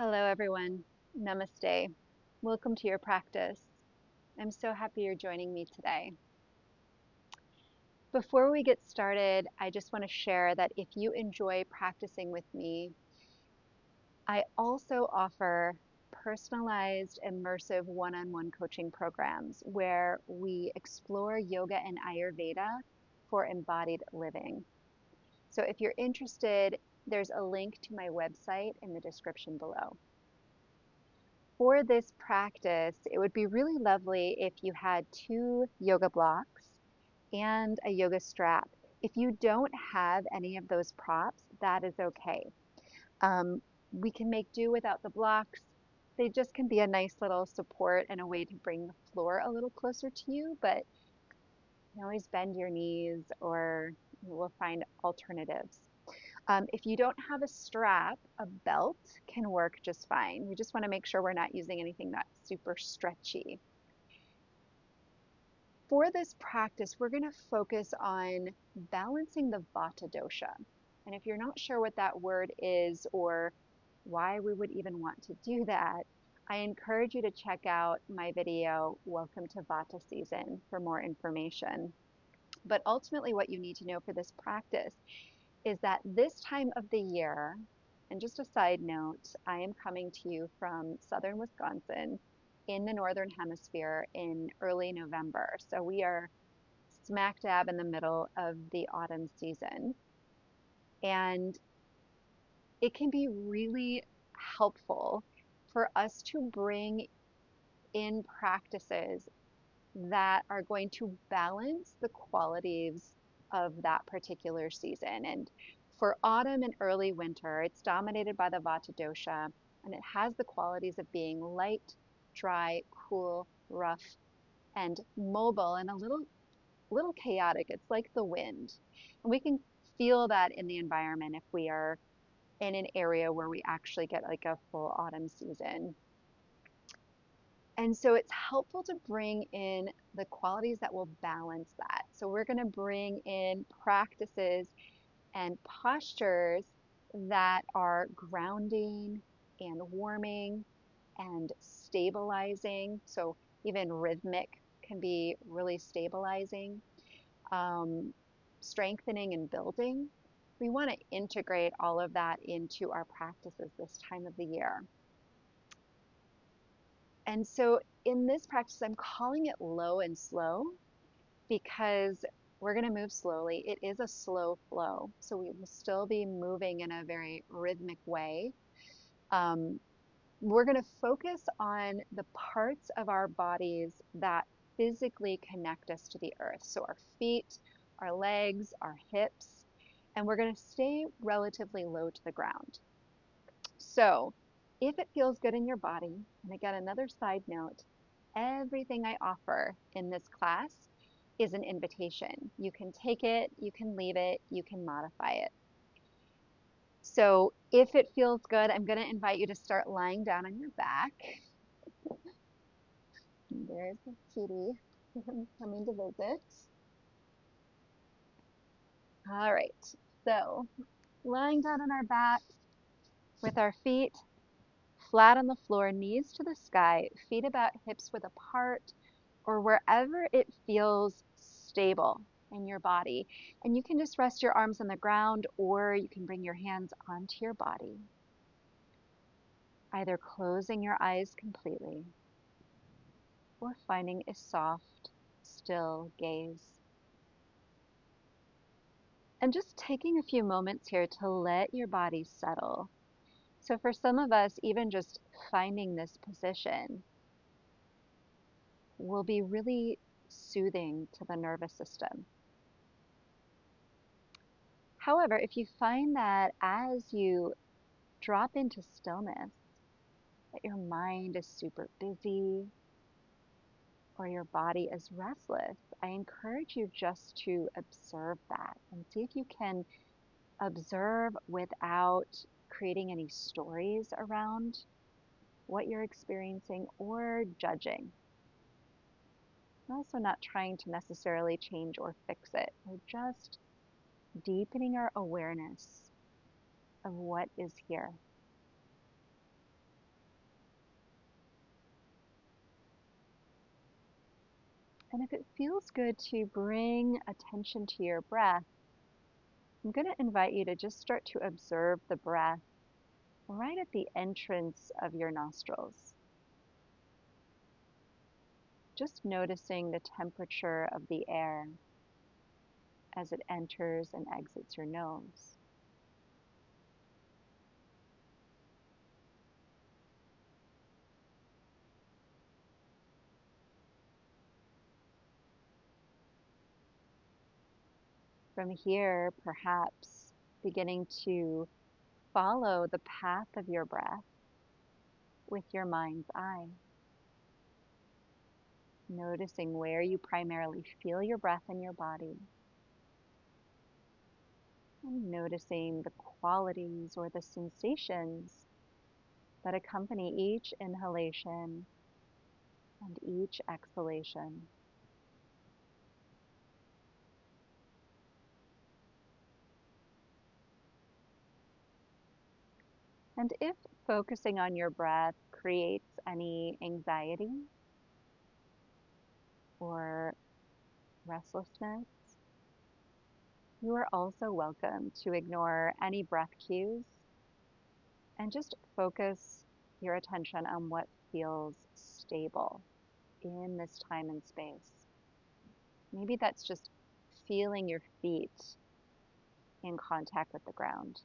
Hello, everyone. Namaste. Welcome to your practice. I'm so happy you're joining me today. Before we get started, I just want to share that if you enjoy practicing with me, I also offer personalized, immersive one-on-one coaching programs where we explore yoga and Ayurveda for embodied living. So if you're interested, there's a link to my website in the description below. For this practice, it would be really lovely if you had 2 yoga blocks and a yoga strap. If you don't have any of those props, that is okay. We can make do without the blocks. They just can be a nice little support and a way to bring the floor a little closer to you, but you can always bend your knees or we'll find alternatives. If you don't have a strap, a belt can work just fine. We just want to make sure we're not using anything that's super stretchy. For this practice, we're going to focus on balancing the Vata dosha. And if you're not sure what that word is or why we would even want to do that, I encourage you to check out my video, Welcome to Vata Season, for more information. But ultimately, what you need to know for this practice is that this time of the year, and just a side note, I am coming to you from southern Wisconsin in the northern hemisphere in early November. So we are smack dab in the middle of the autumn season. And it can be really helpful for us to bring in practices that are going to balance the qualities of that particular season. And for autumn and early winter, it's dominated by the Vata dosha, and it has the qualities of being light, dry, cool, rough, and mobile, and a little chaotic. It's like the wind. And we can feel that in the environment if we are in an area where we actually get like a full autumn season. And so it's helpful to bring in the qualities that will balance that. So we're going to bring in practices and postures that are grounding and warming and stabilizing. So even rhythmic can be really stabilizing, strengthening and building. We want to integrate all of that into our practices this time of the year. And so in this practice, I'm calling it low and slow because we're going to move slowly. It is a slow flow. So we will still be moving in a very rhythmic way. We're going to focus on the parts of our bodies that physically connect us to the earth. So our feet, our legs, our hips, and we're going to stay relatively low to the ground. So if it feels good in your body, and again, another side note, everything I offer in this class is an invitation. You can take it, you can leave it, you can modify it. So if it feels good, I'm going to invite you to start lying down on your back. There's the kitty coming to visit. All right, so lying down on our back with our feet flat on the floor, knees to the sky, feet about hips width apart, or wherever it feels stable in your body. And you can just rest your arms on the ground, or you can bring your hands onto your body, either closing your eyes completely or finding a soft, still gaze. And just taking a few moments here to let your body settle. So for some of us, even just finding this position will be really soothing to the nervous system. However, if you find that as you drop into stillness, that your mind is super busy or your body is restless, I encourage you just to observe that and see if you can observe without creating any stories around what you're experiencing or judging. I'm also not trying to necessarily change or fix it. We're just deepening our awareness of what is here. And if it feels good to bring attention to your breath, I'm going to invite you to just start to observe the breath right at the entrance of your nostrils. Just noticing the temperature of the air as it enters and exits your nose. From here, perhaps beginning to follow the path of your breath with your mind's eye. Noticing where you primarily feel your breath in your body. And noticing the qualities or the sensations that accompany each inhalation and each exhalation. And if focusing on your breath creates any anxiety or restlessness, you are also welcome to ignore any breath cues and just focus your attention on what feels stable in this time and space. Maybe that's just feeling your feet in contact with the ground.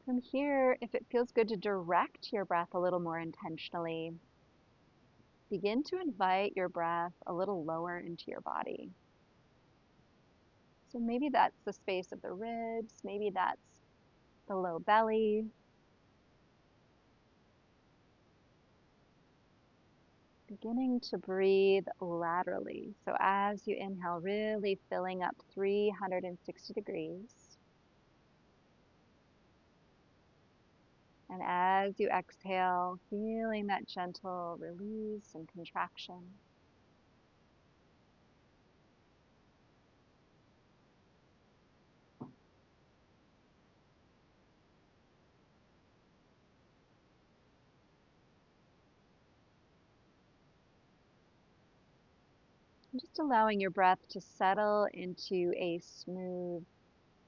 From here, if it feels good to direct your breath a little more intentionally, begin to invite your breath a little lower into your body. So maybe that's the space of the ribs, maybe that's the low belly. Beginning to breathe laterally. So as you inhale, really filling up 360 degrees. And as you exhale, feeling that gentle release and contraction. Just allowing your breath to settle into a smooth,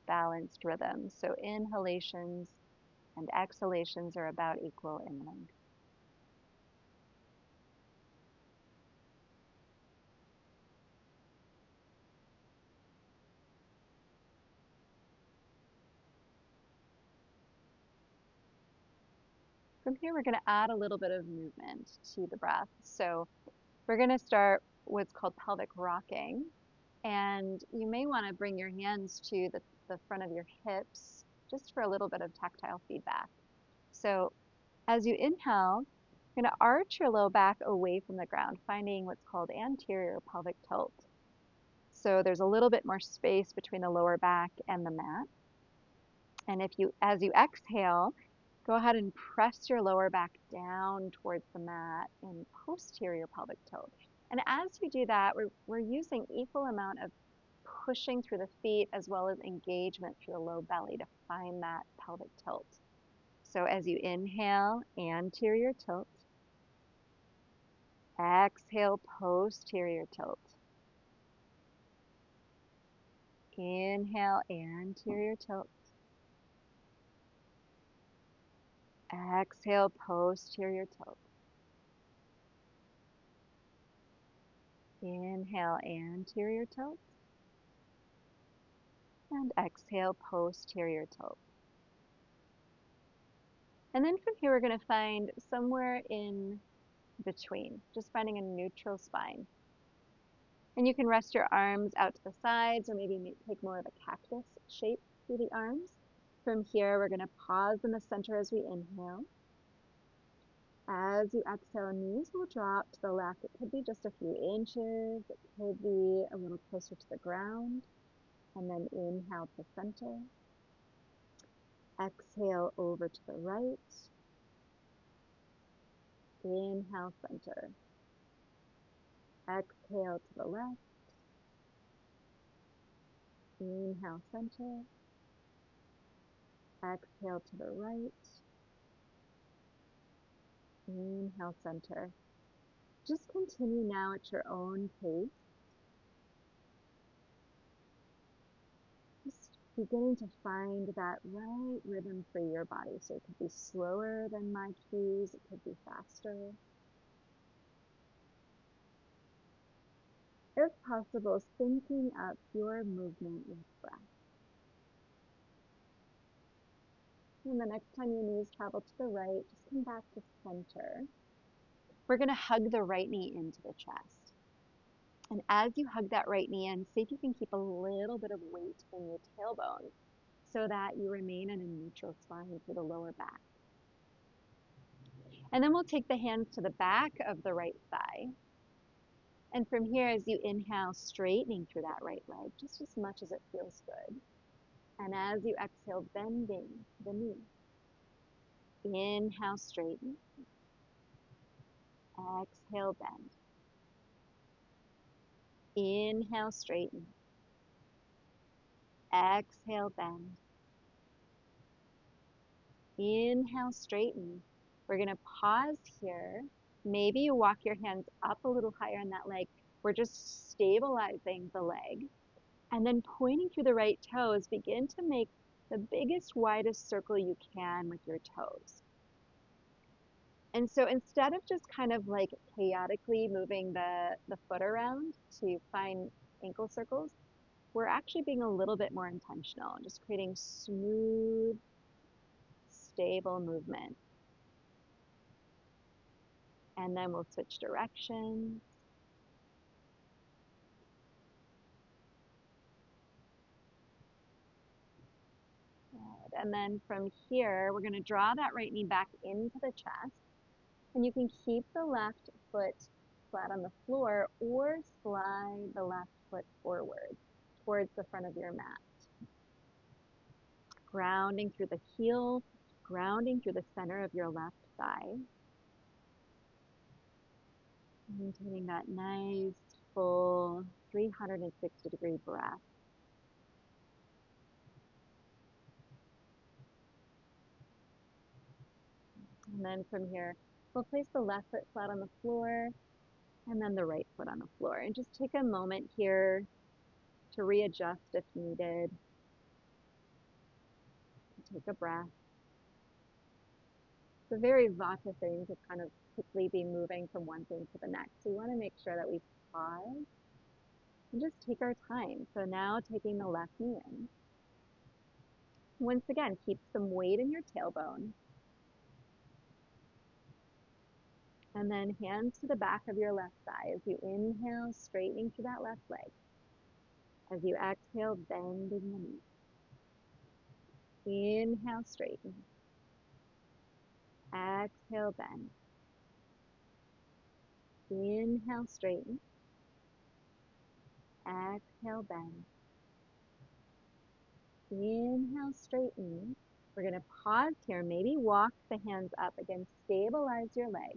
balanced rhythm. So inhalations and exhalations are about equal in length. From here, we're going to add a little bit of movement to the breath. So we're going to start what's called pelvic rocking. And you may want to bring your hands to the front of your hips just for a little bit of tactile feedback. So as you inhale, you're going to arch your low back away from the ground, finding what's called anterior pelvic tilt. So there's a little bit more space between the lower back and the mat. And as you exhale, go ahead and press your lower back down towards the mat in posterior pelvic tilt. And as you do that, we're using equal amount of pushing through the feet as well as engagement through the low belly to find that pelvic tilt. So as you inhale, anterior tilt. Exhale, posterior tilt. Inhale, anterior tilt. Exhale, posterior tilt. Inhale, anterior tilt. And exhale, posterior tilt. And then from here, we're going to find somewhere in between, just finding a neutral spine. And you can rest your arms out to the sides or maybe take more of a cactus shape through the arms. From here, we're going to pause in the center as we inhale. As you exhale, knees will drop to the left. It could be just a few inches. It could be a little closer to the ground. And then inhale to center. Exhale over to the right. Inhale, center. Exhale to the left. Inhale, center. Exhale to the right. Inhale, center. Just continue now at your own pace. Just beginning to find that right rhythm for your body. So it could be slower than my cues, it could be faster. If possible, syncing up your movement with breath. And the next time your knees travel to the right, just come back to center. We're going to hug the right knee into the chest. And as you hug that right knee in, see if you can keep a little bit of weight in your tailbone so that you remain in a neutral spine for the lower back. And then we'll take the hands to the back of the right thigh. And from here, as you inhale, straightening through that right leg, just as much as it feels good. And as you exhale, bending the knee. Inhale, straighten. Exhale, bend. Inhale, straighten. Exhale, bend. Inhale, straighten. We're going to pause here. Maybe you walk your hands up a little higher on that leg. We're just stabilizing the leg. And then pointing through the right toes, begin to make the biggest, widest circle you can with your toes. And so instead of just kind of like chaotically moving the foot around to find ankle circles, we're actually being a little bit more intentional, just creating smooth, stable movement. And then we'll switch directions. Good. And then from here, we're going to draw that right knee back into the chest. And you can keep the left foot flat on the floor or slide the left foot forward towards the front of your mat. Grounding through the heel, grounding through the center of your left thigh. Maintaining that nice, full 360-degree breath. And then from here, we'll place the left foot flat on the floor and then the right foot on the floor. And just take a moment here to readjust if needed. Take a breath. It's a very Vata thing to kind of quickly be moving from one thing to the next. So we want to make sure that we pause and just take our time. So now taking the left knee in. Once again, keep some weight in your tailbone. And then hands to the back of your left thigh as you inhale, straightening through that left leg. As you exhale, bending the knee. Inhale, straighten. Exhale, bend. Inhale, straighten. Exhale, bend. Inhale, straighten. We're going to pause here. Maybe walk the hands up. Again, stabilize your leg.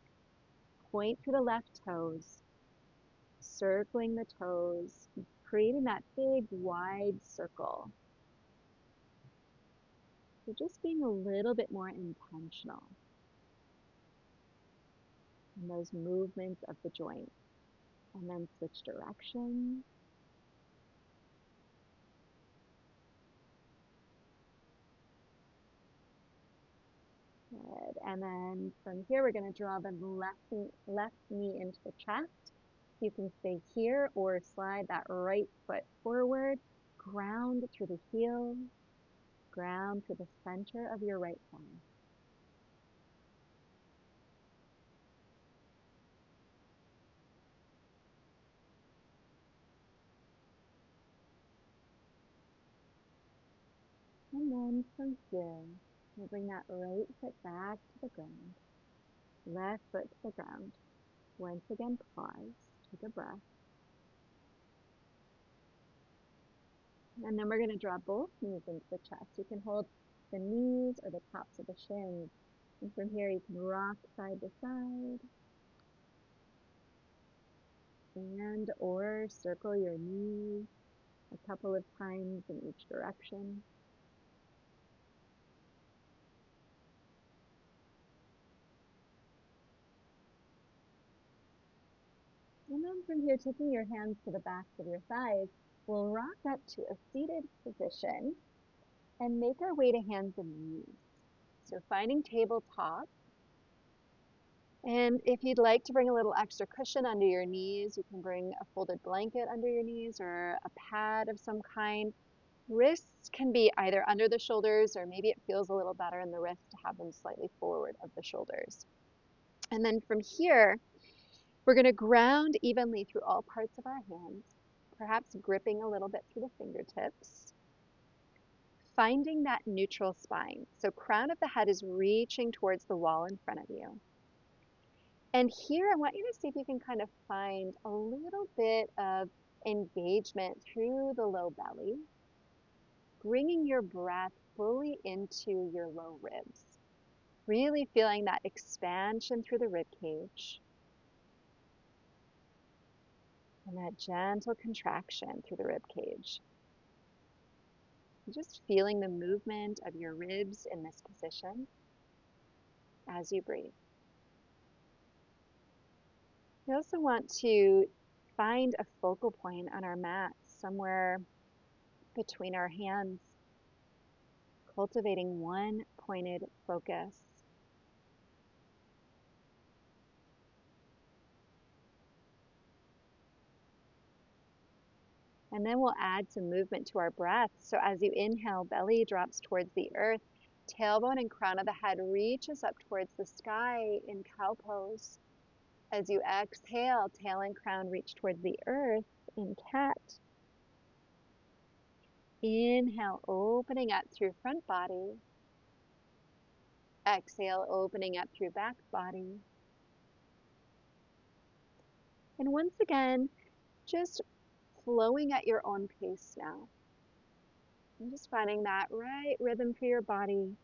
Point to the left toes. Circling the toes. Creating that big, wide circle. So just being a little bit more intentional in those movements of the joint. And then switch directions. Good. And then from here, we're going to draw the left knee into the chest. You can stay here or slide that right foot forward. Ground through the heel. Ground through the center of your right thigh. And then from here, we'll bring that right foot back to the ground. Left foot to the ground. Once again, pause. Take a breath. And then we're going to draw both knees into the chest. You can hold the knees or the tops of the shins. And from here, you can rock side to side. And or circle your knees a couple of times in each direction. And then from here, taking your hands to the backs of your thighs, we'll rock up to a seated position and make our way to hands and knees. So finding tabletop. And if you'd like to bring a little extra cushion under your knees, you can bring a folded blanket under your knees or a pad of some kind. Wrists can be either under the shoulders, or maybe it feels a little better in the wrists to have them slightly forward of the shoulders. And then from here, we're going to ground evenly through all parts of our hands, perhaps gripping a little bit through the fingertips, finding that neutral spine. So crown of the head is reaching towards the wall in front of you. And here, I want you to see if you can kind of find a little bit of engagement through the low belly, bringing your breath fully into your low ribs, really feeling that expansion through the rib cage and that gentle contraction through the rib cage. Just feeling the movement of your ribs in this position as you breathe. We also want to find a focal point on our mat, somewhere between our hands, cultivating one pointed focus. And then we'll add some movement to our breath. So as you inhale, belly drops towards the earth, tailbone and crown of the head reaches up towards the sky in cow pose. As you exhale, tail and crown reach towards the earth in cat. Inhale, opening up through front body. Exhale, opening up through back body. And once again, just flowing at your own pace now. And just finding that right rhythm for your body.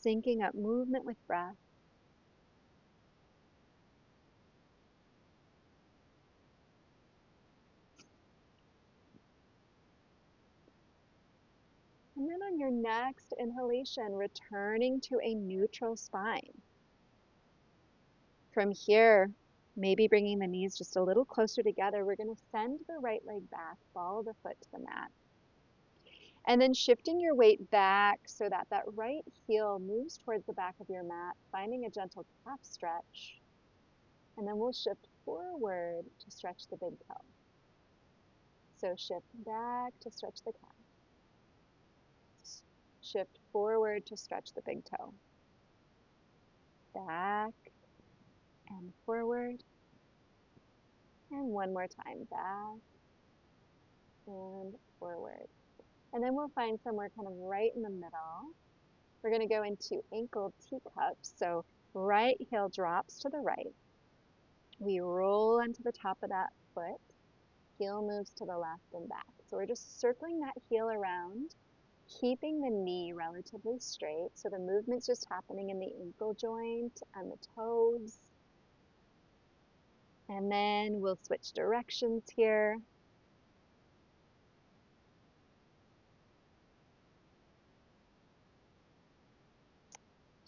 Syncing up movement with breath. And then on your next inhalation, returning to a neutral spine. From here, maybe bringing the knees just a little closer together, we're going to send the right leg back, follow the foot to the mat. And then shifting your weight back so that that right heel moves towards the back of your mat, finding a gentle calf stretch. And then we'll shift forward to stretch the big toe. So shift back to stretch the calf. Shift forward to stretch the big toe. Back and forward. And one more time, back and forward. And then we'll find somewhere kind of right in the middle. We're going to go into ankle teacups. So right heel drops to the right. We roll onto the top of that foot. Heel moves to the left and back. So we're just circling that heel around, keeping the knee relatively straight. So the movement's just happening in the ankle joint and the toes. And then we'll switch directions here.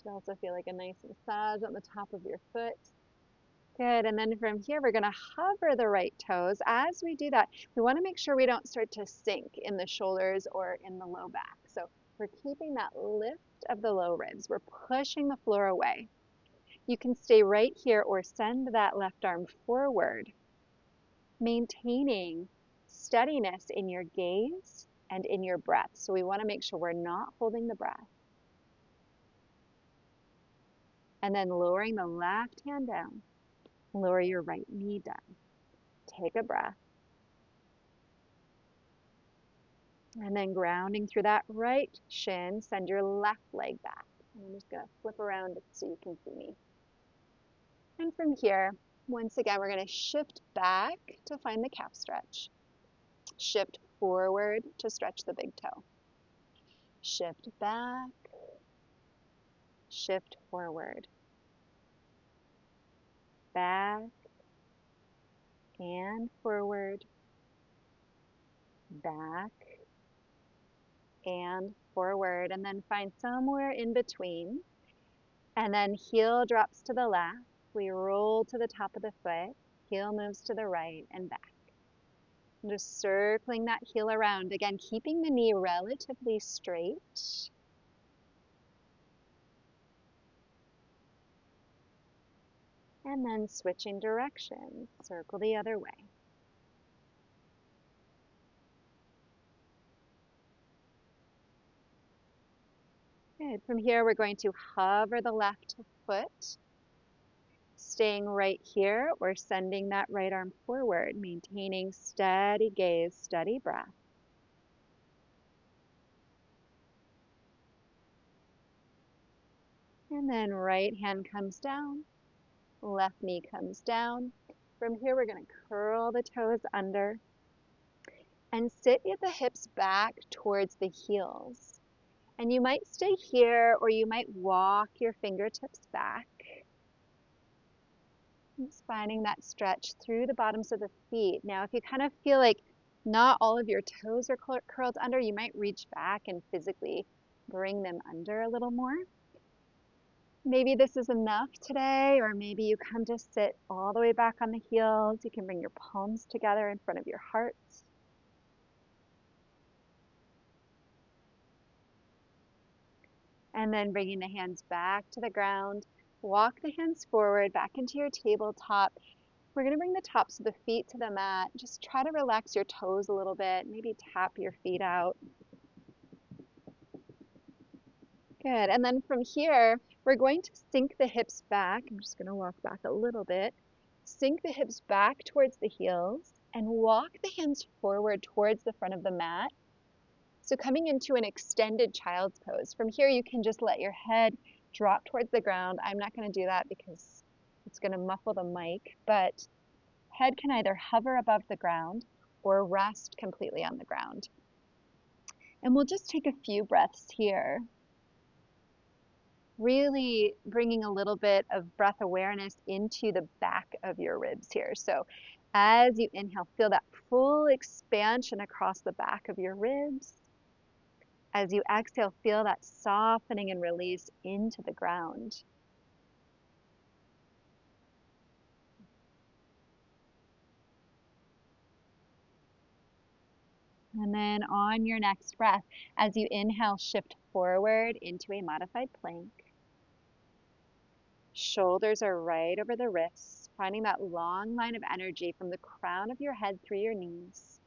Should also feel like a nice massage on the top of your foot. Good, and then from here, we're gonna hover the right toes. As we do that, we wanna make sure we don't start to sink in the shoulders or in the low back. So we're keeping that lift of the low ribs. We're pushing the floor away. You can stay right here or send that left arm forward, maintaining steadiness in your gaze and in your breath. So we wanna make sure we're not holding the breath. And then lowering the left hand down. Lower your right knee down. Take a breath. And then grounding through that right shin, send your left leg back. And I'm just going to flip around so you can see me. And from here, once again, we're going to shift back to find the calf stretch. Shift forward to stretch the big toe. Shift back. Shift forward. Back and forward, back and forward, and then find somewhere in between. And then heel drops to the left. We roll to the top of the foot. Heel moves to the right and back. And just circling that heel around. Again, keeping the knee relatively straight. And then switching direction. Circle the other way. Good. From here, we're going to hover the left foot, staying right here or sending that right arm forward, maintaining steady gaze, steady breath. And then right hand comes down, left knee comes down. From here, we're going to curl the toes under and sit with the hips back towards the heels. And you might stay here or you might walk your fingertips back. Just finding that stretch through the bottoms of the feet. Now, if you kind of feel like not all of your toes are curled under, you might reach back and physically bring them under a little more. Maybe this is enough today, or maybe you come to sit all the way back on the heels. You can bring your palms together in front of your hearts. And then bringing the hands back to the ground. Walk the hands forward, back into your tabletop. We're going to bring the tops of the feet to the mat. Just try to relax your toes a little bit. Maybe tap your feet out. Good. And then from here, we're going to sink the hips back. I'm just going to walk back a little bit. Sink the hips back towards the heels and walk the hands forward towards the front of the mat. So coming into an extended child's pose. From here, you can just let your head drop towards the ground. I'm not going to do that because it's going to muffle the mic, but head can either hover above the ground or rest completely on the ground. And we'll just take a few breaths here. Really bringing a little bit of breath awareness into the back of your ribs here. So as you inhale, feel that full expansion across the back of your ribs. As you exhale, feel that softening and release into the ground. And then on your next breath, as you inhale, shift forward into a modified plank. Shoulders are right over the wrists, finding that long line of energy from the crown of your head through your knees.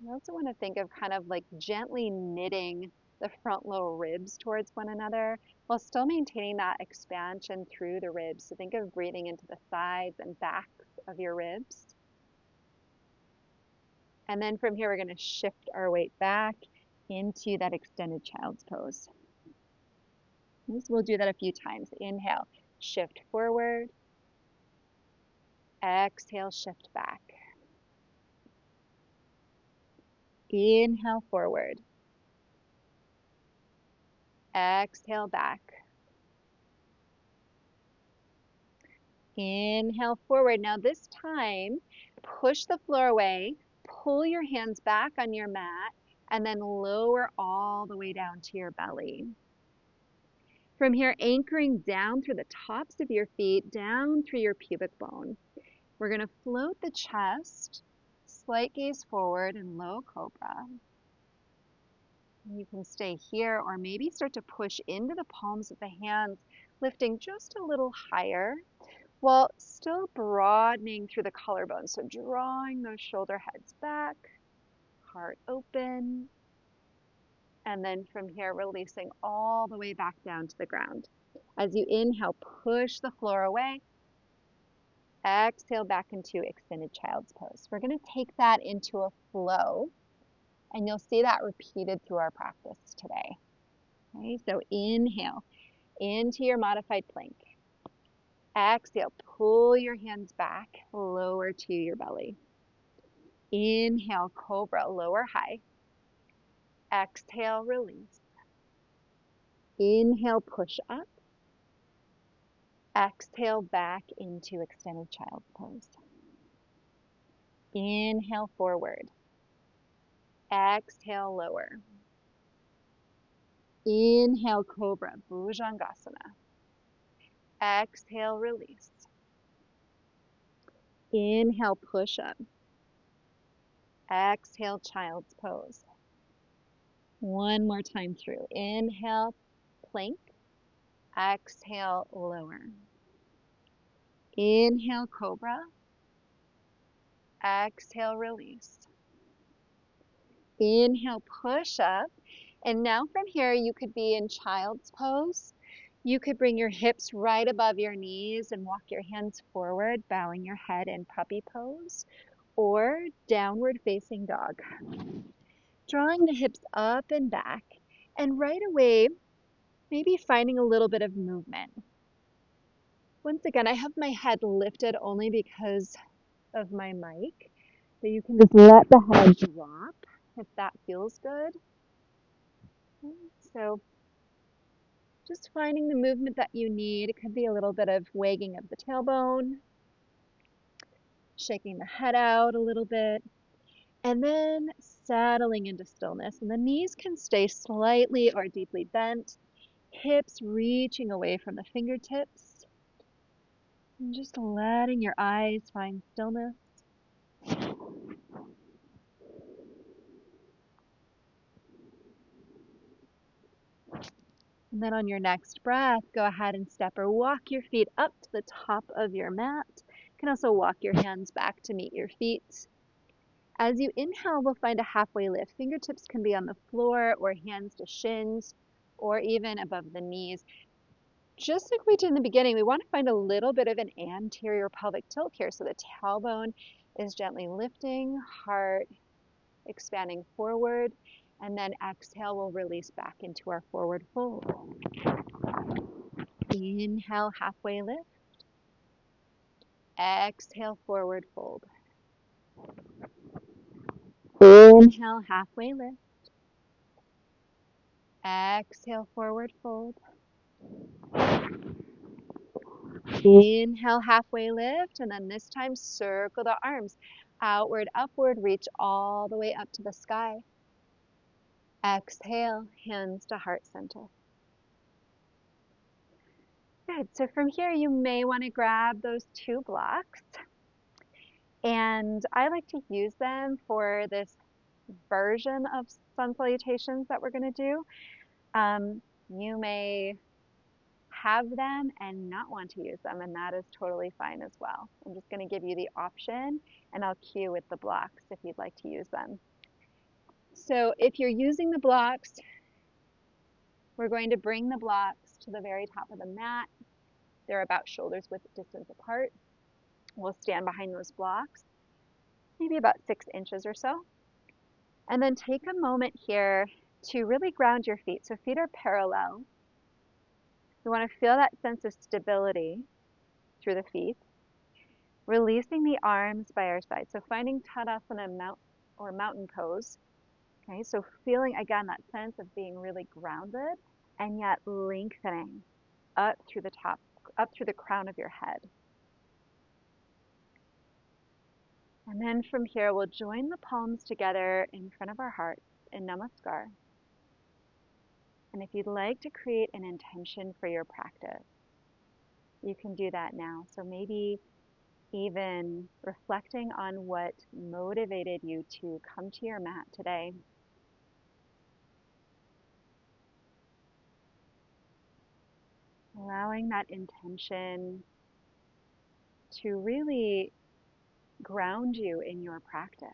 You also want to think of kind of like gently knitting the front lower ribs towards one another while still maintaining that expansion through the ribs. So think of breathing into the sides and backs of your ribs. And then from here, we're going to shift our weight back into that extended child's pose. We'll do that a few times. Inhale, shift forward. Exhale, shift back. Inhale, forward. Exhale, back. Inhale, forward. Now this time, push the floor away, pull your hands back on your mat, and then lower all the way down to your belly. From here, anchoring down through the tops of your feet, down through your pubic bone. We're going to float the chest, slight gaze forward in low cobra. You can stay here or maybe start to push into the palms of the hands, lifting just a little higher while still broadening through the collarbones. So drawing those shoulder heads back, heart open. And then from here, releasing all the way back down to the ground. As you inhale, push the floor away. Exhale back into extended child's pose. We're going to take that into a flow, and you'll see that repeated through our practice today. Okay, so inhale into your modified plank. Exhale, pull your hands back, lower to your belly. Inhale, cobra, lower high. Exhale, release. Inhale, push up. Exhale back into extended child's pose. Inhale forward. Exhale lower. Inhale cobra, Bhujangasana. Exhale release. Inhale push up. Exhale child's pose. One more time through. Inhale plank. Exhale lower. Inhale cobra. Exhale release. Inhale push up. And now from here you could be in child's pose. You could bring your hips right above your knees and walk your hands forward, bowing your head in puppy pose, or downward facing dog. Drawing the hips up and back, and right away, maybe finding a little bit of movement. Once again, I have my head lifted only because of my mic, so you can just let the head drop if that feels good. So just finding the movement that you need. It could be a little bit of wagging of the tailbone, shaking the head out a little bit, and then settling into stillness. And the knees can stay slightly or deeply bent, hips reaching away from the fingertips, and just letting your eyes find stillness. And then on your next breath, go ahead and step or walk your feet up to the top of your mat. You can also walk your hands back to meet your feet. As you inhale, we'll find a halfway lift. Fingertips can be on the floor or hands to shins or even above the knees. Just like we did in the beginning, we want to find a little bit of an anterior pelvic tilt here. So the tailbone is gently lifting, heart expanding forward, and then exhale, we'll release back into our forward fold. Inhale, halfway lift. Exhale, forward fold. Inhale, halfway lift. Exhale, forward fold. Inhale, halfway lift, and then this time circle the arms. Outward, upward, reach all the way up to the sky. Exhale, hands to heart center. Good, so from here you may want to grab those two blocks. And I like to use them for this version of sun salutations that we're going to do. You may have them and not want to use them, and that is totally fine as well. I'm just going to give you the option, and I'll cue with the blocks if you'd like to use them. So if you're using the blocks, we're going to bring the blocks to the very top of the mat. They're about shoulders width distance apart. We'll stand behind those blocks, maybe about 6 inches or so. And then take a moment here to really ground your feet. So feet are parallel. We want to feel that sense of stability through the feet. Releasing the arms by our side. So finding Tadasana or mountain pose. Okay, so feeling again that sense of being really grounded and yet lengthening up through the top, up through the crown of your head. And then from here, we'll join the palms together in front of our hearts in Namaskar. And if you'd like to create an intention for your practice, you can do that now. So maybe even reflecting on what motivated you to come to your mat today. Allowing that intention to really ground you in your practice.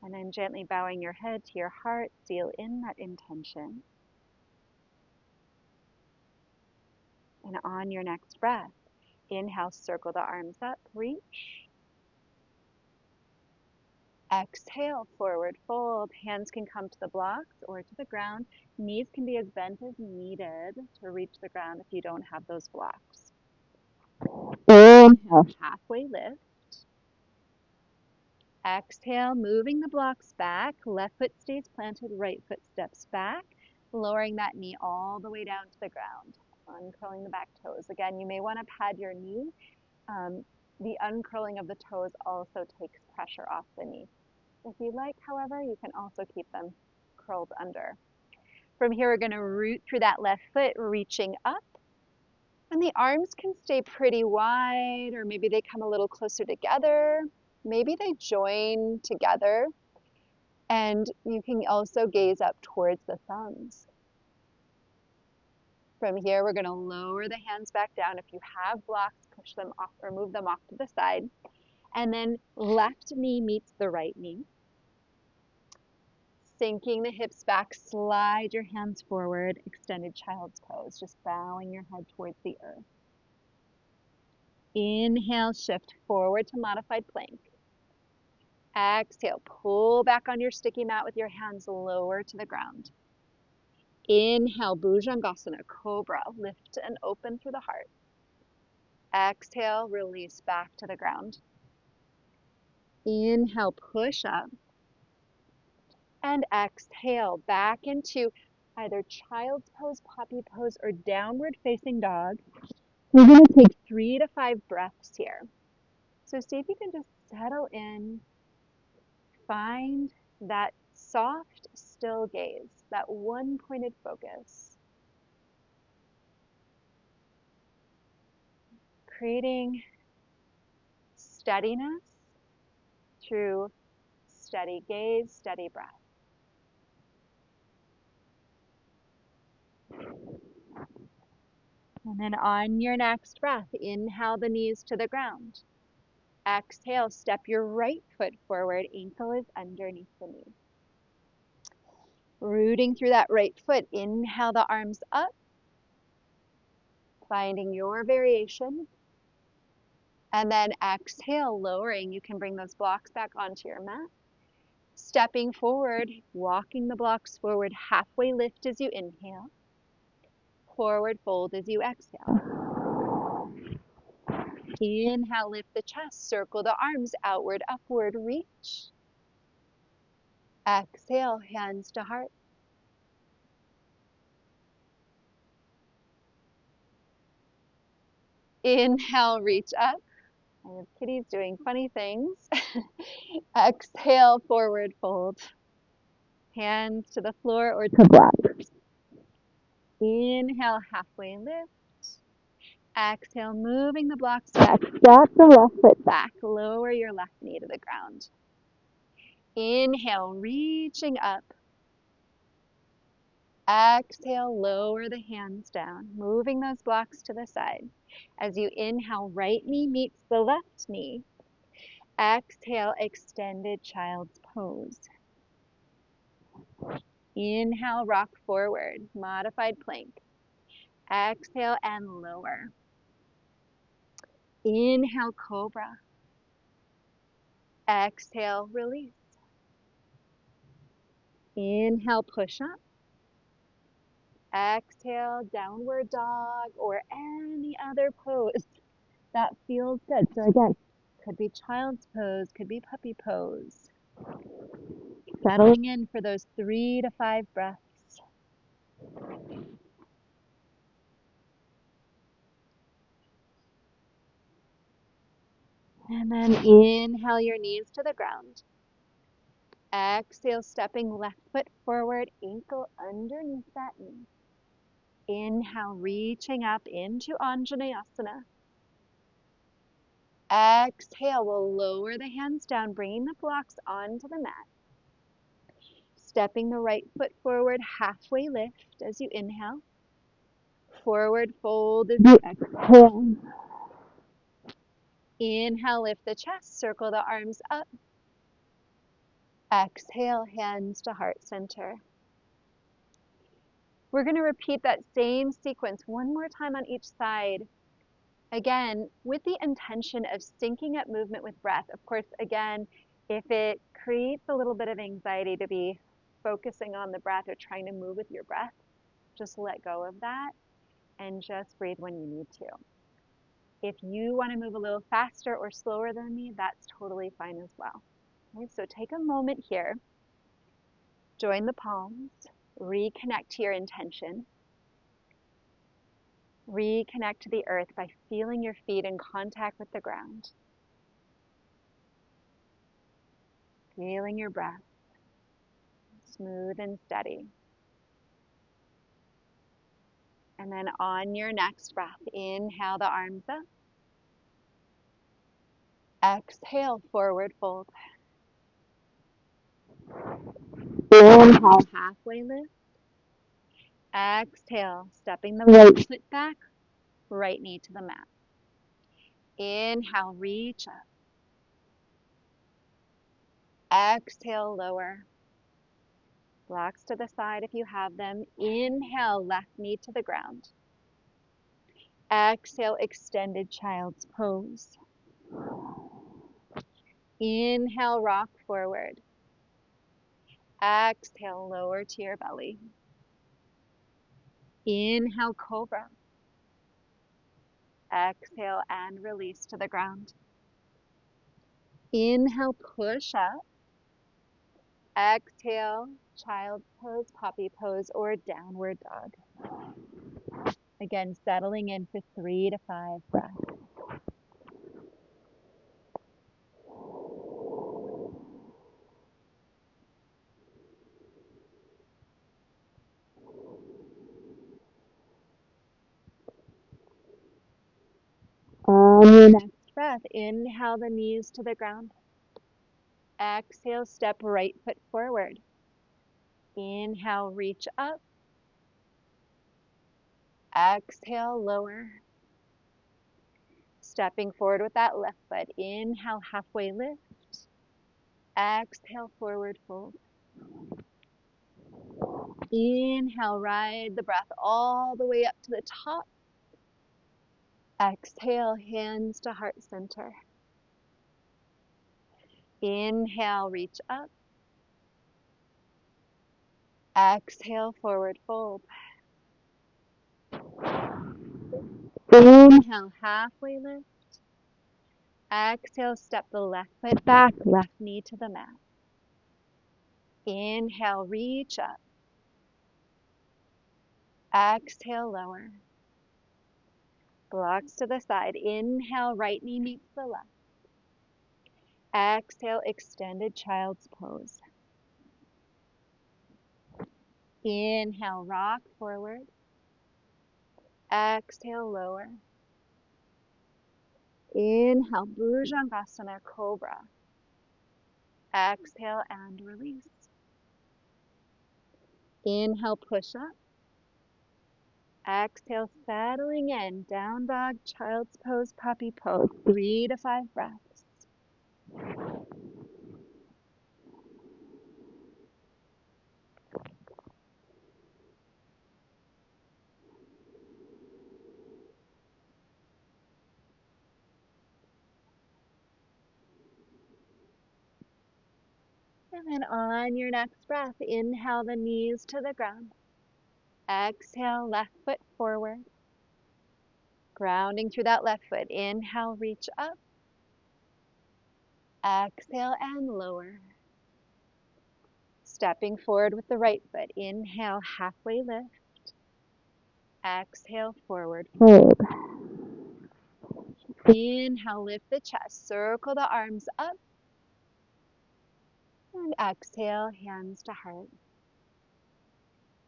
And then gently bowing your head to your heart, seal in that intention. And on your next breath, inhale, circle the arms up, reach. Exhale, forward fold. Hands can come to the blocks or to the ground. Knees can be as bent as needed to reach the ground if you don't have those blocks. Inhale, halfway lift. Exhale, moving the blocks back. Left foot stays planted, right foot steps back, lowering that knee all the way down to the ground. Uncurling the back toes. Again, you may want to pad your knee. The uncurling of the toes also takes pressure off the knee. If you like, however, you can also keep them curled under. From here, we're going to root through that left foot, reaching up. And the arms can stay pretty wide, or maybe they come a little closer together. Maybe they join together. And you can also gaze up towards the thumbs. From here, we're going to lower the hands back down. If you have blocks, push them off or move them off to the side. And then left knee meets the right knee. Sinking the hips back, slide your hands forward, extended child's pose, just bowing your head towards the earth. Inhale, shift forward to modified plank. Exhale, pull back on your sticky mat with your hands lower to the ground. Inhale, Bhujangasana, Cobra, lift and open through the heart. Exhale, release back to the ground. Inhale, push up. And exhale, back into either child's pose, puppy pose, or downward facing dog. We're going to take 3 to 5 breaths here. So see if you can just settle in, find that soft, still gaze, that one pointed focus. Creating steadiness through steady gaze, steady breath. And then on your next breath, inhale the knees to the ground. Exhale, step your right foot forward, ankle is underneath the knee. Rooting through that right foot, inhale the arms up, finding your variation. And then exhale, lowering. You can bring those blocks back onto your mat. Stepping forward, walking the blocks forward, halfway lift as you inhale. Forward fold as you exhale. Inhale, lift the chest, circle the arms outward, upward, reach. Exhale, hands to heart. Inhale, reach up. I have kitties doing funny things. Exhale, forward fold. Hands to the floor or to blocks. Inhale, halfway lift. Exhale, moving the blocks back. Step the left foot back. Lower your left knee to the ground. Inhale, reaching up. Exhale, lower the hands down, moving those blocks to the side. As you inhale, right knee meets the left knee. Exhale, extended child's pose. Inhale, rock forward, modified plank. Exhale and lower. Inhale, cobra. Exhale, release. Inhale, push up. Exhale, downward dog, or any other pose that feels good. So again, could be child's pose, could be puppy pose. Settling in for those 3 to 5 breaths. And then inhale your knees to the ground. Exhale, stepping left foot forward, ankle underneath that knee. Inhale, reaching up into Anjaneyasana. Exhale, we'll lower the hands down, bringing the blocks onto the mat. Stepping the right foot forward, halfway lift as you inhale. Forward fold as you exhale. Inhale, lift the chest, circle the arms up. Exhale, hands to heart center. We're going to repeat that same sequence one more time on each side. Again, with the intention of syncing up movement with breath. Of course, again, if it creates a little bit of anxiety to be focusing on the breath or trying to move with your breath, just let go of that and just breathe when you need to. If you want to move a little faster or slower than me, that's totally fine as well. Okay, so take a moment here, join the palms, reconnect to your intention. Reconnect to the earth by feeling your feet in contact with the ground. Feeling your breath smooth and steady. And then on your next breath, inhale the arms up. Exhale, forward fold. Inhale, halfway lift. Exhale, stepping the right foot back, right knee to the mat. Inhale, reach up. Exhale, lower. Blocks to the side if you have them. Inhale, left knee to the ground. Exhale, extended child's pose. Inhale, rock forward. Exhale, lower to your belly. Inhale, cobra. Exhale and release to the ground. Inhale, push up. Exhale, child's pose, puppy pose, or downward dog. Again, settling in for 3 to 5 breaths. On your next breath, inhale the knees to the ground. Exhale, step right foot forward. Inhale, reach up. Exhale, lower. Stepping forward with that left foot. Inhale, halfway lift. Exhale, forward fold. Inhale, ride the breath all the way up to the top. Exhale, hands to heart center. Inhale, reach up. Exhale, forward fold. Inhale, halfway lift. Exhale, step the left foot back, left knee to the mat. Inhale, reach up. Exhale, lower. Blocks to the side. Inhale, right knee meets the left. Exhale, extended child's pose. Inhale, rock forward. Exhale, lower. Inhale, Bhujangasana, cobra. Exhale and release. Inhale, push up. Exhale, settling in, down dog, child's pose, puppy pose. 3 to 5 breaths. And then on your next breath, inhale the knees to the ground. Exhale, left foot forward. Grounding through that left foot. Inhale, reach up. Exhale and lower. Stepping forward with the right foot. Inhale, halfway lift. Exhale, forward fold. Inhale, lift the chest. Circle the arms up. And exhale, hands to heart.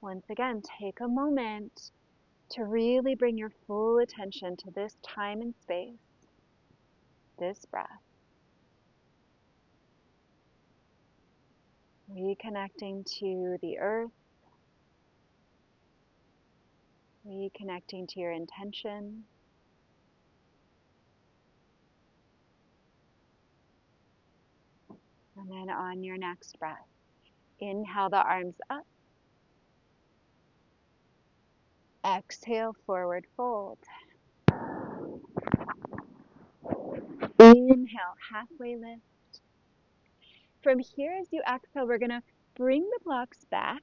Once again, take a moment to really bring your full attention to this time and space, this breath. Reconnecting to the earth, reconnecting to your intention. And then on your next breath, inhale the arms up. Exhale, forward fold. Inhale, halfway lift. From here, as you exhale, we're going to bring the blocks back.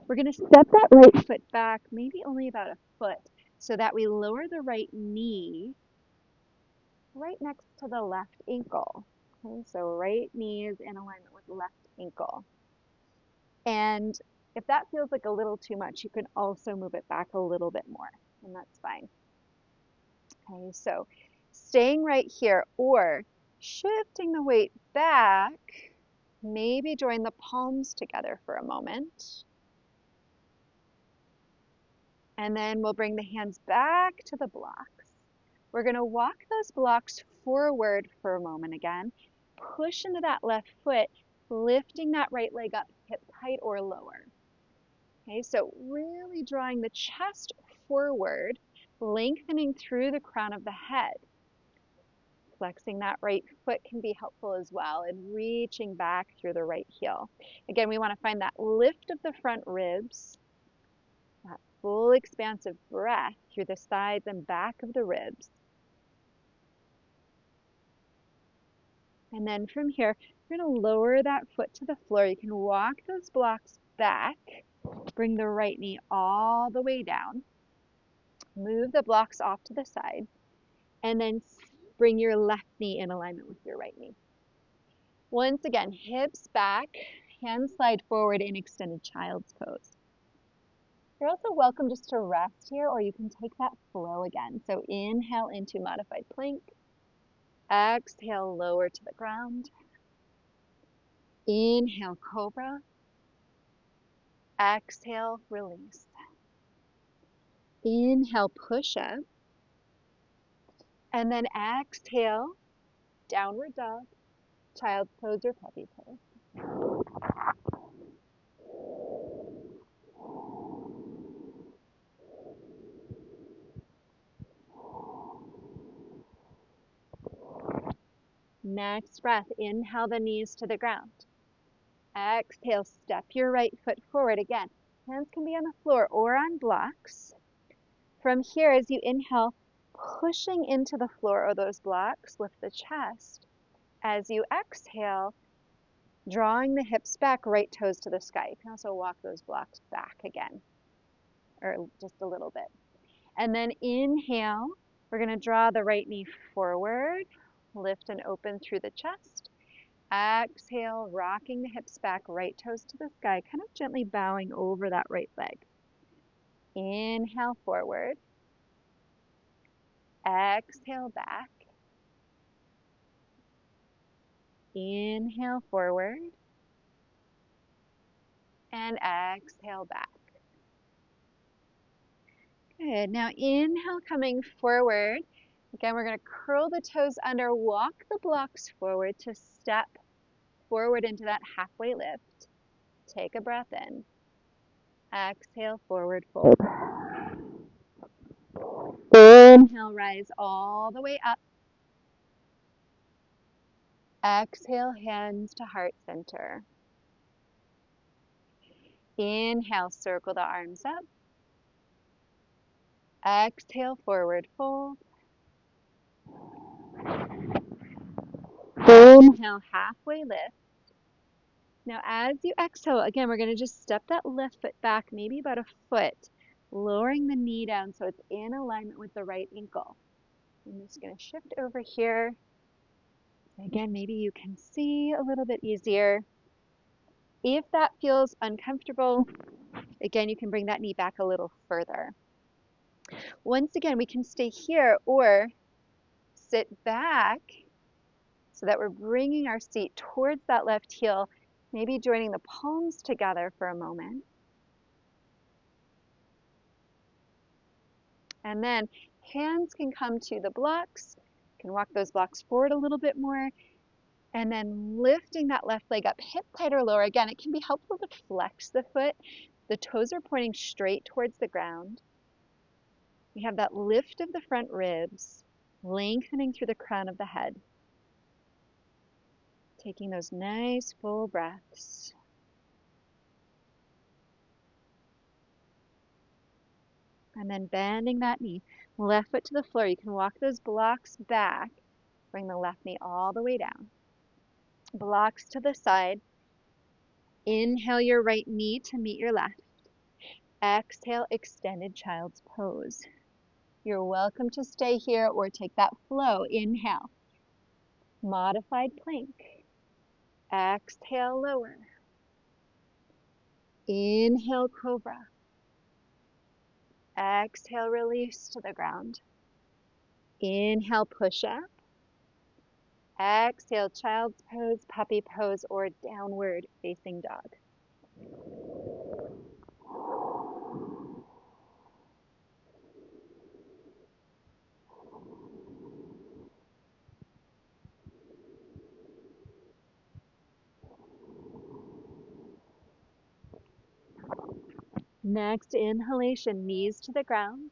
We're going to step that right foot back, maybe only about a foot, so that we lower the right knee right next to the left ankle. Okay, so right knee is in alignment with left ankle. And if that feels like a little too much, you can also move it back a little bit more. and that's fine. Okay, so staying right here or shifting the weight back, maybe join the palms together for a moment. And then we'll bring the hands back to the blocks. We're going to walk those blocks forward for a moment again. Push into that left foot, lifting that right leg up hip height or lower. Okay, so really drawing the chest forward, lengthening through the crown of the head. Flexing that right foot can be helpful as well, and reaching back through the right heel. Again, we want to find that lift of the front ribs, that full expansive breath through the sides and back of the ribs. And then from here, we're going to lower that foot to the floor. You can walk those blocks back, bring the right knee all the way down, move the blocks off to the side, and then bring your left knee in alignment with your right knee. Once again, hips back, hands slide forward in extended child's pose. You're also welcome just to rest here, or you can take that flow again. So inhale into modified plank. Exhale, lower to the ground. Inhale, cobra. Exhale, release. Inhale, push up. And then exhale, downward dog, child's pose or puppy pose. Next breath, inhale the knees to the ground. Exhale, step your right foot forward. Again, hands can be on the floor or on blocks. From here, as you inhale, pushing into the floor or those blocks, lift the chest. As you exhale, drawing the hips back, right toes to the sky. You can also walk those blocks back again, or just a little bit. And then inhale, we're going to draw the right knee forward, lift and open through the chest. Exhale, rocking the hips back, right toes to the sky, kind of gently bowing over that right leg. Inhale forward. Exhale back. Inhale forward. And exhale back. Good. Now inhale coming forward. Again, we're going to curl the toes under, walk the blocks forward to step forward into that halfway lift. Take a breath in. Exhale, forward fold. Inhale, rise all the way up. Exhale, hands to heart center. Inhale, circle the arms up. Exhale, forward fold. Inhale, halfway lift. Now as you exhale, again, we're going to just step that left foot back, maybe about a foot, lowering the knee down so it's in alignment with the right ankle. I'm just going to shift over here. Again, maybe you can see a little bit easier. If that feels uncomfortable, again, you can bring that knee back a little further. Once again, we can stay here or sit back so that we're bringing our seat towards that left heel, maybe joining the palms together for a moment. And then hands can come to the blocks. You can walk those blocks forward a little bit more. And then lifting that left leg up, hip height or lower. Again, it can be helpful to flex the foot. The toes are pointing straight towards the ground. We have that lift of the front ribs, lengthening through the crown of the head. Taking those nice full breaths. And then bending that knee, left foot to the floor. You can walk those blocks back. Bring the left knee all the way down. Blocks to the side. Inhale your right knee to meet your left. Exhale, extended child's pose. You're welcome to stay here or take that flow. Inhale. Modified plank. Exhale, lower. Inhale, cobra. Exhale, release to the ground. Inhale, push up. Exhale, child's pose, puppy pose, or downward facing dog. Next inhalation, knees to the ground.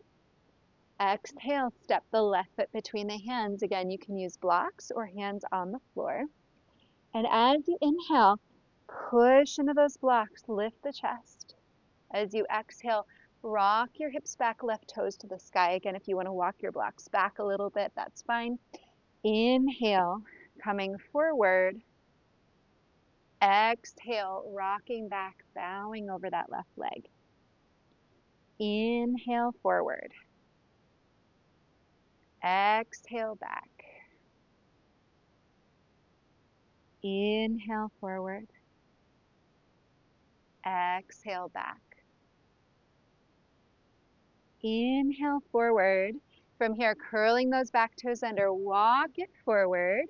Exhale, step the left foot between the hands. Again, you can use blocks or hands on the floor. And as you inhale, push into those blocks, lift the chest. As you exhale, rock your hips back, left toes to the sky. Again, if you want to walk your blocks back a little bit, that's fine. Inhale, coming forward. Exhale, rocking back, bowing over that left leg. Inhale, forward. Exhale, back. Inhale, forward. Exhale, back. Inhale, forward. From here, curling those back toes under, walk it forward.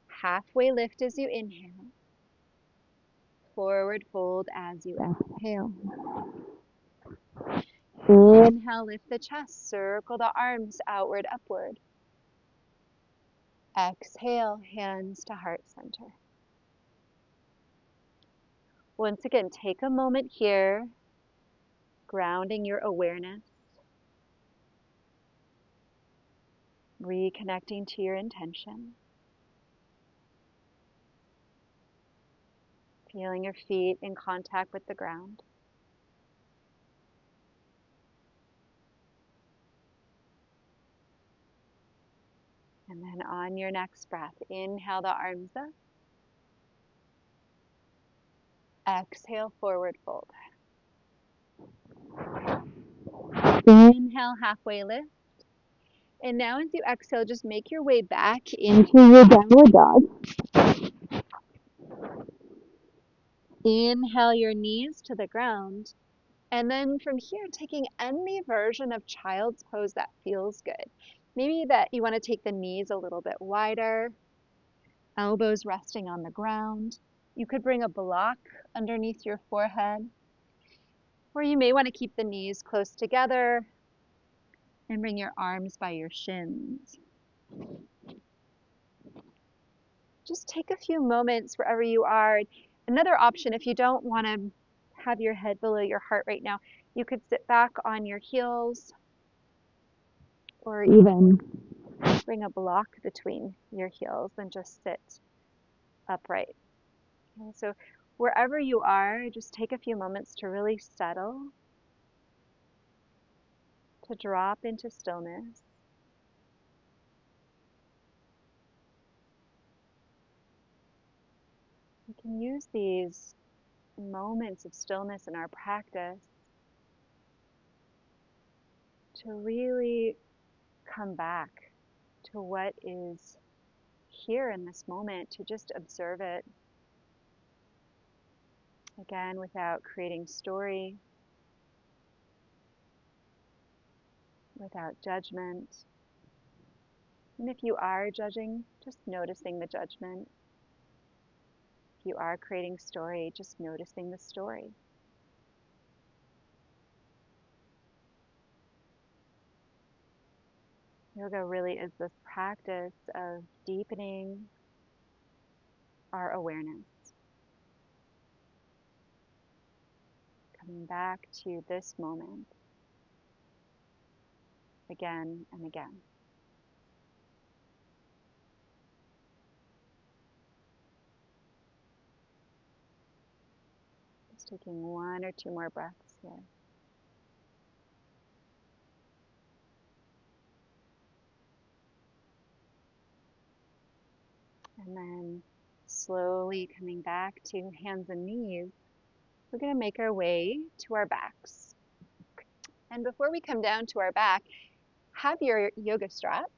Halfway lift as you inhale. Forward fold as you exhale. Inhale, lift the chest, circle the arms outward, upward. Exhale, hands to heart center. Once again, take a moment here, grounding your awareness, reconnecting to your intention, feeling your feet in contact with the ground. And then on your next breath, inhale the arms up. Exhale, forward fold. Inhale, halfway lift. And now as you exhale, just make your way back into your downward dog. Inhale your knees to the ground. And then from here, taking any version of child's pose that feels good. Maybe that you want to take the knees a little bit wider, elbows resting on the ground. You could bring a block underneath your forehead. Or you may want to keep the knees close together and bring your arms by your shins. Just take a few moments wherever you are. Another option, if you don't want to have your head below your heart right now, you could sit back on your heels or even bring a block between your heels and just sit upright. Okay, so wherever you are, just take a few moments to really settle, to drop into stillness. We can use these moments of stillness in our practice to really come back to what is here in this moment, to just observe it. Again, without creating story, without judgment. And if you are judging, just noticing the judgment. If you are creating story, just noticing the story. Yoga really is this practice of deepening our awareness. Coming back to this moment again and again. Just taking one or two more breaths here. And then slowly coming back to hands and knees, we're going to make our way to our backs. And before we come down to our back, have your yoga strap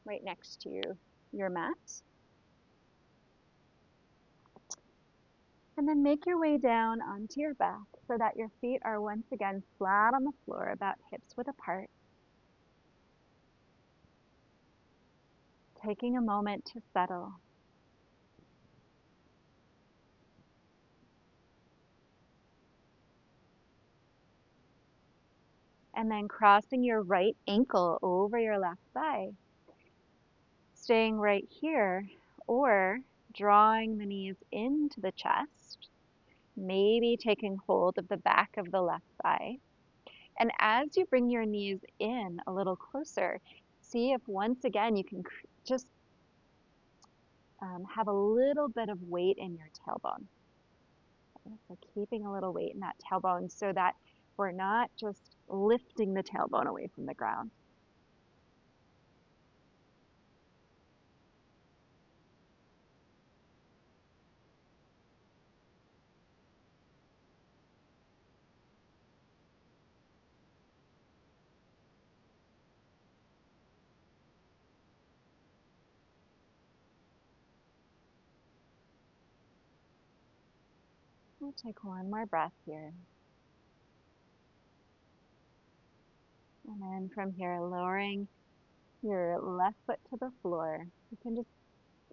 right next to your mat. And then make your way down onto your back so that your feet are once again flat on the floor, about hips width apart. Taking a moment to settle. And then crossing your right ankle over your left thigh. Staying right here, or drawing the knees into the chest, maybe taking hold of the back of the left thigh. And as you bring your knees in a little closer, see if once again you can just have a little bit of weight in your tailbone. So keeping a little weight in that tailbone so that we're not just lifting the tailbone away from the ground. We'll take one more breath here. And then from here, lowering your left foot to the floor. You can just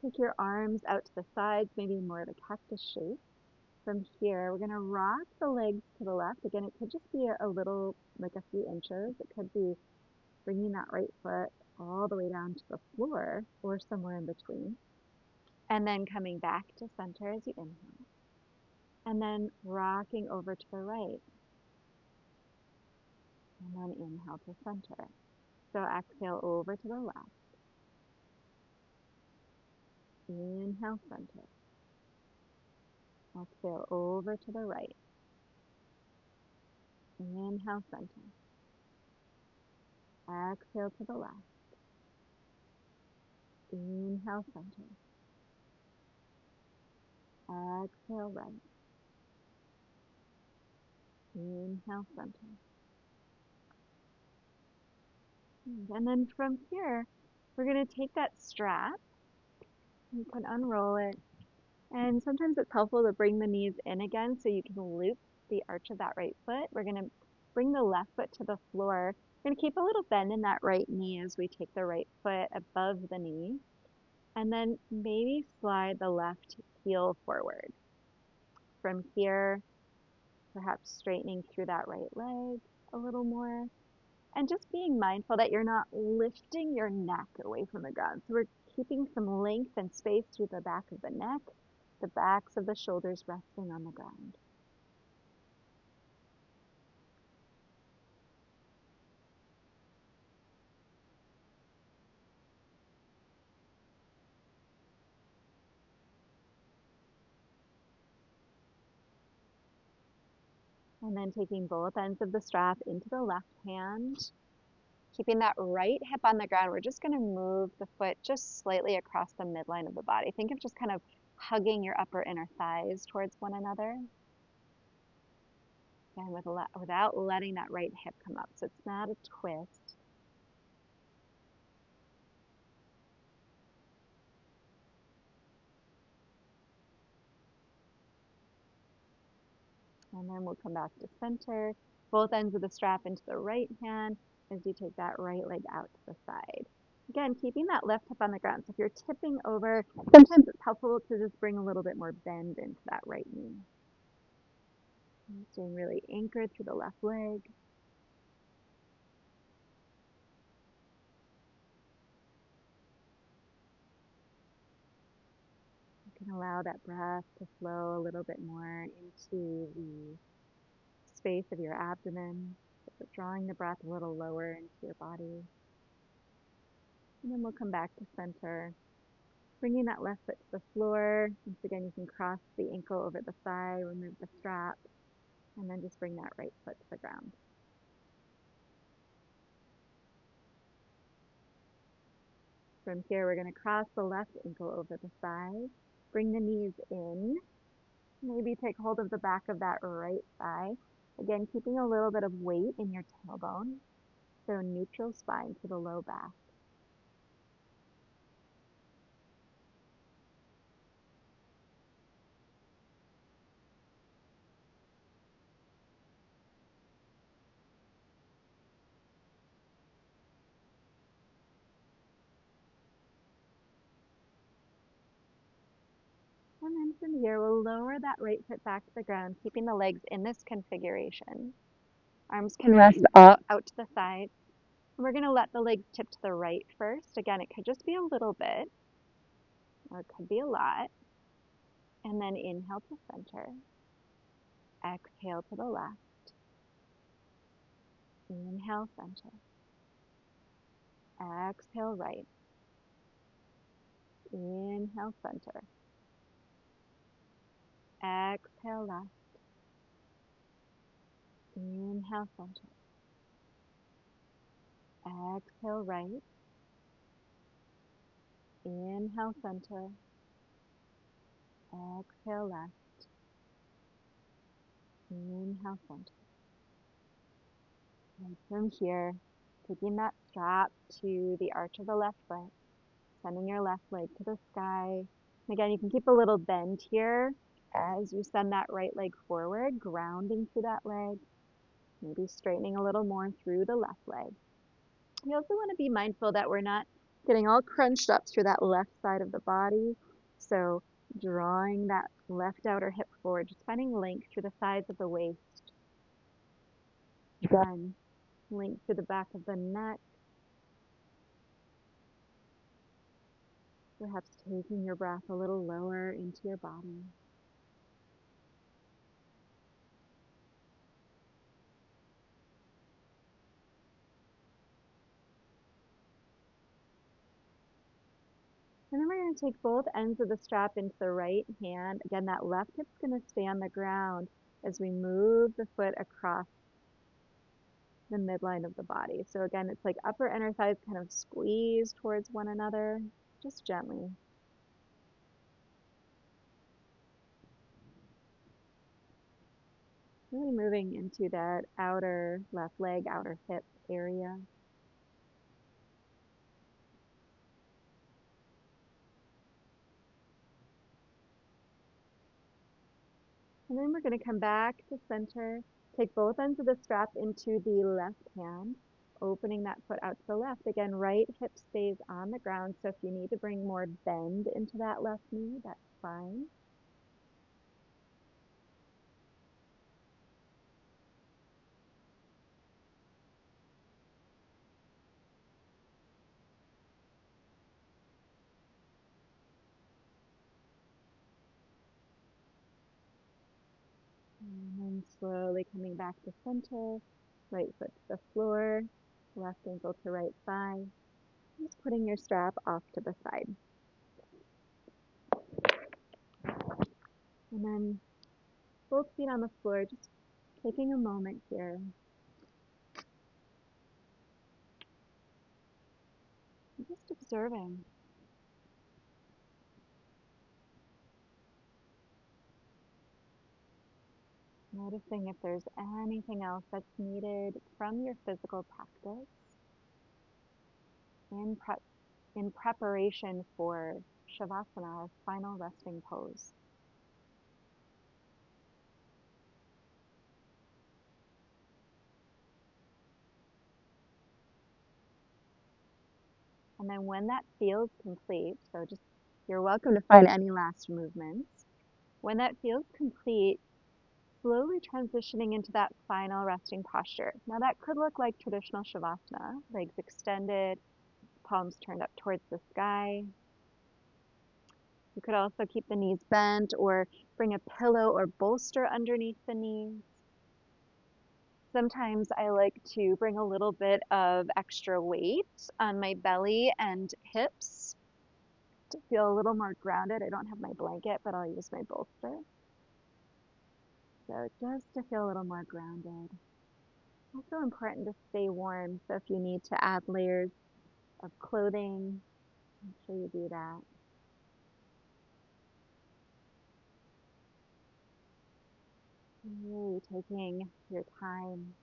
take your arms out to the sides, maybe more of a cactus shape. From here, we're going to rock the legs to the left. Again, it could just be a little, like a few inches. It could be bringing that right foot all the way down to the floor or somewhere in between. And then coming back to center as you inhale. And then rocking over to the right. And then inhale to center. So exhale over to the left. Inhale, center. Exhale over to the right. Inhale, center. Exhale to the left. Inhale, center. Exhale, right. Inhale, center. And then from here, we're going to take that strap. You can unroll it. And sometimes it's helpful to bring the knees in again so you can loop the arch of that right foot. We're going to bring the left foot to the floor. We're going to keep a little bend in that right knee as we take the right foot above the knee. And then maybe slide the left heel forward. From here, perhaps straightening through that right leg a little more. And just being mindful that you're not lifting your neck away from the ground. So we're keeping some length and space through the back of the neck, the backs of the shoulders resting on the ground. And then taking both ends of the strap into the left hand, keeping that right hip on the ground. We're just going to move the foot just slightly across the midline of the body. Think of just kind of hugging your upper inner thighs towards one another. Again, without letting that right hip come up. So it's not a twist. And then we'll come back to center. Both ends of the strap into the right hand as you take that right leg out to the side. Again, keeping that left hip on the ground. So if you're tipping over, sometimes it's helpful to just bring a little bit more bend into that right knee. Staying really anchored through the left leg. You can allow that breath to flow a little bit more into the space of your abdomen, so drawing the breath a little lower into your body. And then we'll come back to center, bringing that left foot to the floor. Once again, you can cross the ankle over the thigh, remove the strap, and then just bring that right foot to the ground. From here, we're going to cross the left ankle over the thigh, bring the knees in, maybe take hold of the back of that right thigh. Again, keeping a little bit of weight in your tailbone, so neutral spine to the low back. from here, we'll lower that right foot back to the ground, keeping the legs in this configuration. Arms can rest out to the side. And we're going to let the legs tip to the right first. Again, it could just be a little bit, or it could be a lot. And then inhale to center. Exhale to the left. Inhale, center. Exhale, right. Inhale, center. Exhale, left. Inhale, center. Exhale, right. Inhale, center. Exhale, left. Inhale, center. And from here, taking that strap to the arch of the left foot, sending your left leg to the sky. And again, you can keep a little bend here as you send that right leg forward, grounding through that leg, maybe straightening a little more through the left leg. You also want to be mindful that we're not getting all crunched up through that left side of the body. So drawing that left outer hip forward, just finding length through the sides of the waist. Again, length through the back of the neck. Perhaps taking your breath a little lower into your body. And then we're going to take both ends of the strap into the right hand. Again, that left hip's going to stay on the ground as we move the foot across the midline of the body. So again, it's like upper inner thighs kind of squeeze towards one another, just gently. Really moving into that outer left leg, outer hip area. And then we're going to come back to center, take both ends of the strap into the left hand, opening that foot out to the left. Again, right hip stays on the ground, so if you need to bring more bend into that left knee, that's fine. And then slowly coming back to center, right foot to the floor, left ankle to right thigh. Just putting your strap off to the side. And then both feet on the floor, just taking a moment here. Just observing. Noticing if there's anything else that's needed from your physical practice in preparation for Shavasana, our final resting pose. And then when that feels complete, so just you're welcome to find any last movements. When that feels complete, slowly transitioning into that final resting posture. Now that could look like traditional Shavasana, legs extended, palms turned up towards the sky. You could also keep the knees bent or bring a pillow or bolster underneath the knees. Sometimes I like to bring a little bit of extra weight on my belly and hips to feel a little more grounded. I don't have my blanket, but I'll use my bolster. So just to feel a little more grounded. Also important to stay warm, so if you need to add layers of clothing, make sure you do that. Really taking your time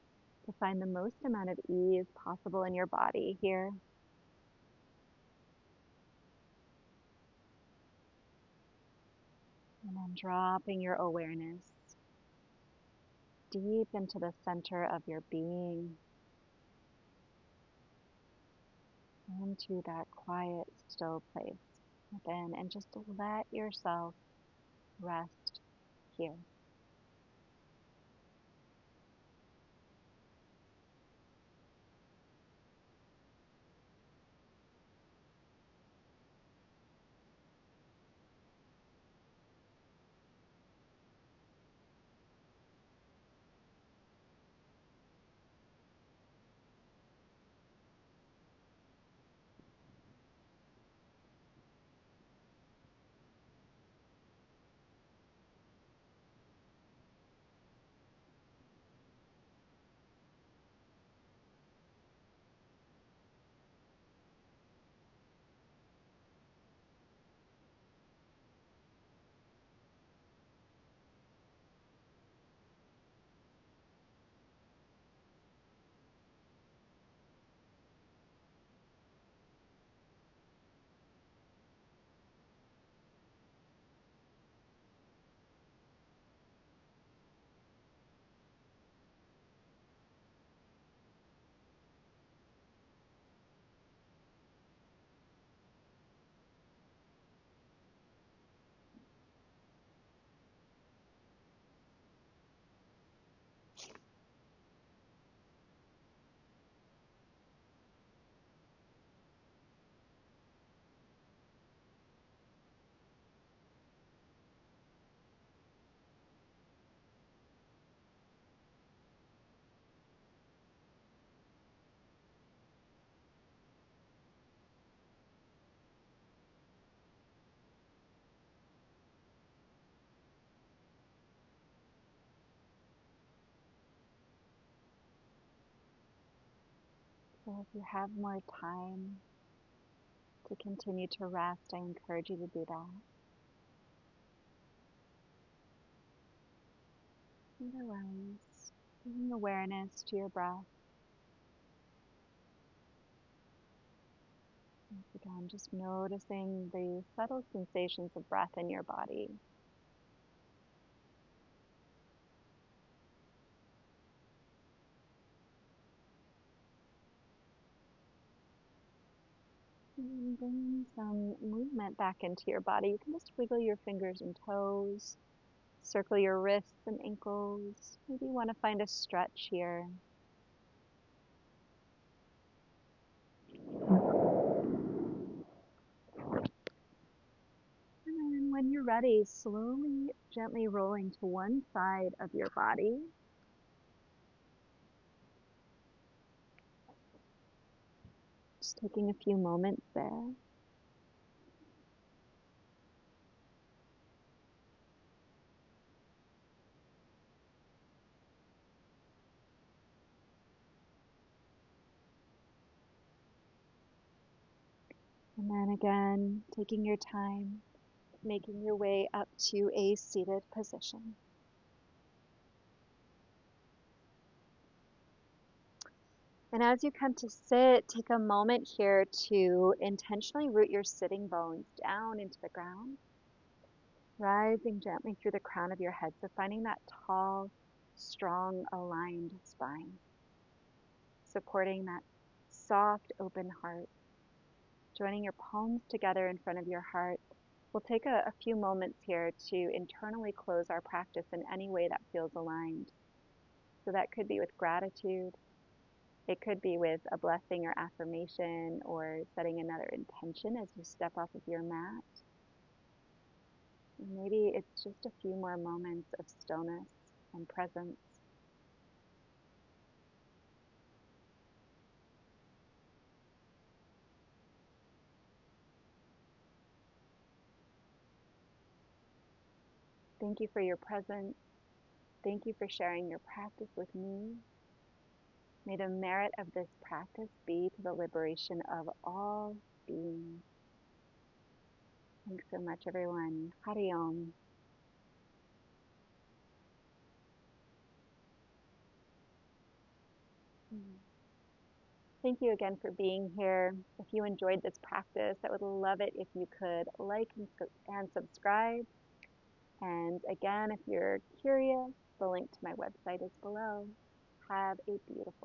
to find the most amount of ease possible in your body here. And then dropping your awareness deep into the center of your being, into that quiet, still place within, and just let yourself rest here. So if you have more time to continue to rest, I encourage you to do that. Otherwise, bringing awareness to your breath. Once again, just noticing the subtle sensations of breath in your body. And bring some movement back into your body. You can just wiggle your fingers and toes, circle your wrists and ankles. Maybe you want to find a stretch here. And then when you're ready, slowly, gently rolling to one side of your body. Just taking a few moments there. And then again, taking your time, making your way up to a seated position. And as you come to sit, take a moment here to intentionally root your sitting bones down into the ground, rising gently through the crown of your head. So finding that tall, strong, aligned spine, supporting that soft, open heart. Joining your palms together in front of your heart. We'll take a few moments here to internally close our practice in any way that feels aligned. So that could be with gratitude. It could be with a blessing or affirmation, or setting another intention as you step off of your mat. And maybe it's just a few more moments of stillness and presence. Thank you for your presence. Thank you for sharing your practice with me. May the merit of this practice be to the liberation of all beings. Thanks so much, everyone. Hari Om. Thank you again for being here. If you enjoyed this practice, I would love it if you could like and subscribe. And again, if you're curious, the link to my website is below. Have a beautiful